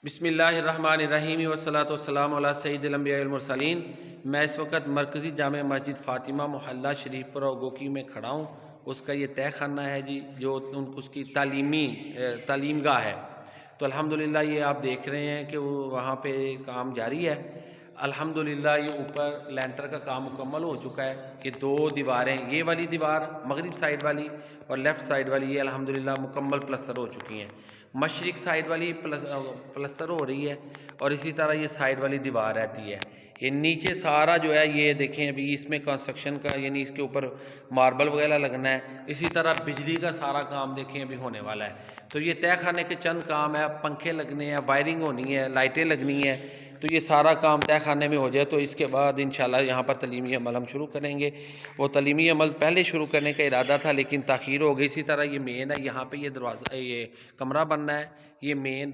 बिस्मिल्लाहिर्रहमानिर्रहीम वस्सलातु वस्सलामु अला सय्यिदिल अंबिया वल मुरसलीन। मैं इस वक्त मरकज़ी जामे मस्जिद फ़ातिमा मोहल्ला शरीफपुर और गोकी में खड़ा हूँ। उसका ये तय खाना है जी, जो उसकी तालीमगाह है। तो अल्हम्दुलिल्लाह ये आप देख रहे हैं कि वो वहाँ पे काम जारी है। अल्हम्दुलिल्लाह ये ऊपर लेंटर का काम मुकम्मल हो चुका है। ये दो दीवारें, ये वाली दीवार मगरिब साइड वाली और लेफ़्ट साइड वाली, ये अल्हम्दुलिल्लाह मुकम्मल प्लस्तर हो चुकी हैं। मशरिक़ साइड वाली प्लस्तर हो रही है और इसी तरह ये साइड वाली दीवार रहती है। ये नीचे सारा जो है ये देखें, अभी इसमें कंस्ट्रक्शन का यानी इसके ऊपर मार्बल वगैरह लगना है। इसी तरह बिजली का सारा काम देखें अभी होने वाला है। तो ये तय खाने के चंद काम है, पंखे लगने हैं, वायरिंग होनी है, लाइटें लगनी है। तो ये सारा काम तय खाने में हो जाए तो इसके बाद इंशाल्लाह यहाँ पर तलीमी अमल हम शुरू करेंगे। वो तलीमी अमल पहले शुरू करने का इरादा था लेकिन ताख़ीर हो गई। इसी तरह ये मेन है, यहाँ पे ये दरवाज़ा, ये कमरा बनना है, ये मेन